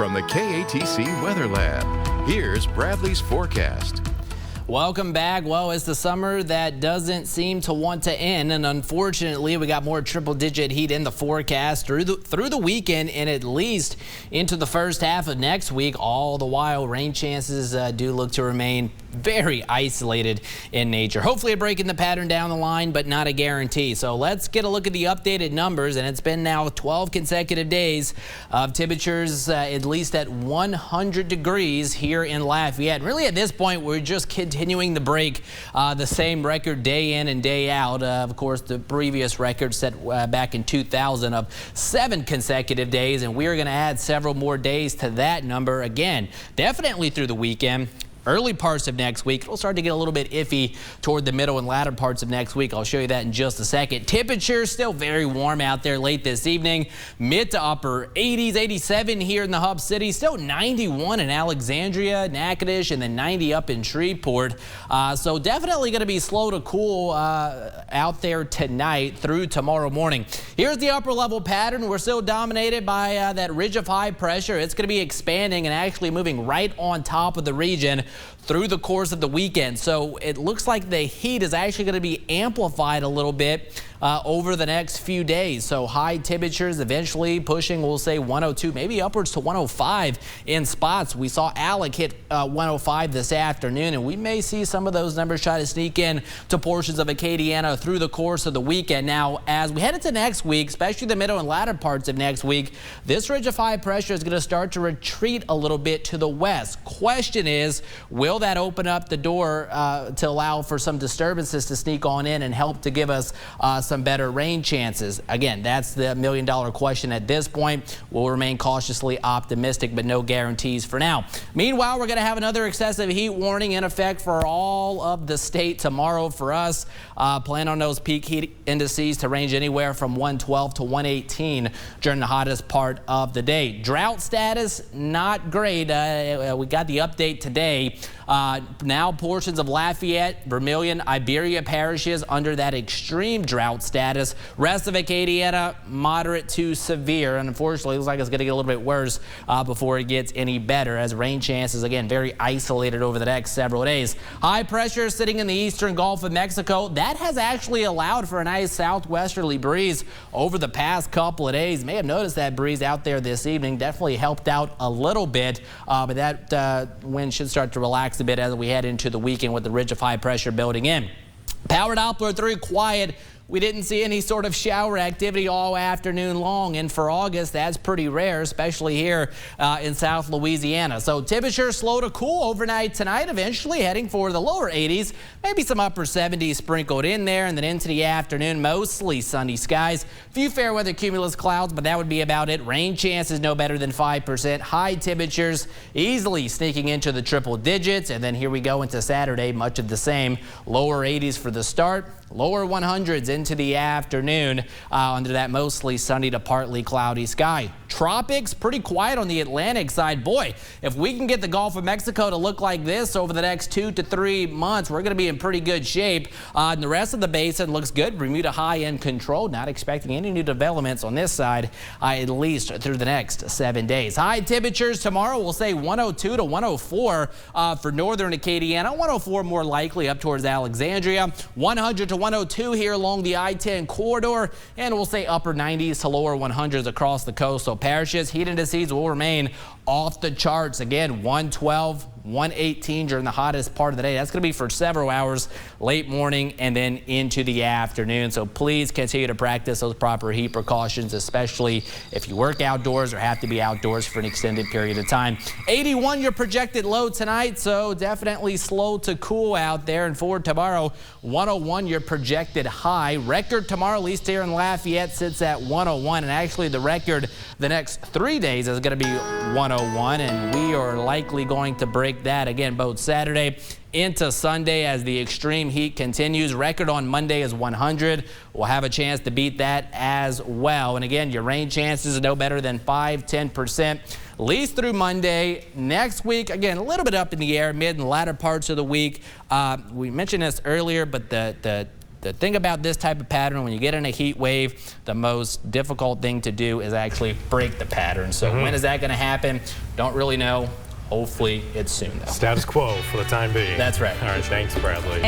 from the KATC Weather Lab, here's Bradley's forecast. Welcome back. Well, it's the summer that doesn't seem to want to end, and unfortunately we got more triple-digit heat in the forecast through the weekend and at least into the first half of next week. All the while, rain chances do look to remain very isolated in nature. Hopefully a break in the pattern down the line, but not a guarantee. So let's get a look at the updated numbers, and it's been now 12 consecutive days of temperatures at least at 100 degrees here in Lafayette. Really at this point we're just continuing to break the same record day in and day out. Of course, the previous record set back in 2000 of 7 consecutive days, and we're going to add several more days to that number again, definitely through the weekend. Early parts of next week, it'll start to get a little bit iffy toward the middle and latter parts of next week. I'll show you that in just a second. Temperatures still very warm out there late this evening. Mid to upper 80s, 87 here in the hub city. Still 91 in Alexandria, Natchitoches, and then 90 up in Shreveport. So definitely going to be slow to cool out there tonight through tomorrow morning. Here's the upper level pattern. We're still dominated by that ridge of high pressure. It's going to be expanding and actually moving right on top of the region through the course of the weekend. So it looks like the heat is actually going to be amplified a little bit over the next few days. So high temperatures eventually pushing, we'll say 102, maybe upwards to 105 in spots. We saw Alec hit 105 this afternoon, and we may see some of those numbers try to sneak in to portions of Acadiana through the course of the weekend. Now, as we head into next week, especially the middle and latter parts of next week, this ridge of high pressure is going to start to retreat a little bit to the west. Question is, will that open up the door to allow for some disturbances to sneak on in and help to give us some better rain chances? Again, that's the million-dollar question at this point. We'll remain cautiously optimistic, but no guarantees for now. Meanwhile, we're going to have another excessive heat warning in effect for all of the state tomorrow for us. Plan on those peak heat indices to range anywhere from 112 to 118 during the hottest part of the day. Drought status, not great. We got the update today. Now portions of Lafayette, Vermilion, Iberia parishes under that extreme drought status. Rest of Acadiana, moderate to severe. And unfortunately, it looks like it's going to get a little bit worse before it gets any better, as rain chances, again, very isolated over the next several days. High pressure sitting in the eastern Gulf of Mexico. That has actually allowed for a nice southwesterly breeze over the past couple of days. You may have noticed that breeze out there this evening. Definitely helped out a little bit, but that wind should start to relax a bit as we head into the weekend with the ridge of high pressure building in. Power Doppler 3 quiet. We didn't see any sort of shower activity all afternoon long, and for August, that's pretty rare, especially here in South Louisiana. So temperatures slow to cool overnight tonight, eventually heading for the lower 80s, maybe some upper 70s sprinkled in there, and then into the afternoon, mostly sunny skies. Few fair weather cumulus clouds, but that would be about it. Rain chances no better than 5%. High temperatures easily sneaking into the triple digits, and then here we go into Saturday, much of the same. Lower 80s for the start, lower 100s into the afternoon under that mostly sunny to partly cloudy sky. Tropics pretty quiet on the Atlantic side. Boy, if we can get the Gulf of Mexico to look like this over the next 2 to 3 months, we're going to be in pretty good shape. And the rest of the basin looks good. Bermuda high and controlled. Not expecting any new developments on this side at least through the next 7 days. High temperatures tomorrow, we'll say 102 to 104 for northern Acadiana. 104 more likely up towards Alexandria. 100 to 102 here along the I-10 corridor, and we'll say upper 90s to lower 100s across the coastal parishes. Heat indices will remain off the charts. Again, 112, 118 during the hottest part of the day. That's going to be for several hours late morning and then into the afternoon. So please continue to practice those proper heat precautions, especially if you work outdoors or have to be outdoors for an extended period of time. 81 your projected low tonight, so definitely slow to cool out there. And for tomorrow, 101 your projected high. Record tomorrow, at least here in Lafayette, sits at 101, and actually the record the next 3 days is going to be 101, and we are likely going to break that again both Saturday into Sunday as the extreme heat continues. Record on Monday is 100. We'll have a chance to beat that as well. And again, your rain chances are no better than 5-10%, at least through Monday. Next week, again, a little bit up in the air, mid and latter parts of the week. We mentioned this earlier, but the the thing about this type of pattern, when you get in a heat wave, the most difficult thing to do is actually break the pattern. So when is that going to happen? Don't really know. Hopefully it's soon, though. Status quo for the time being. That's right. All right, thanks, Bradley.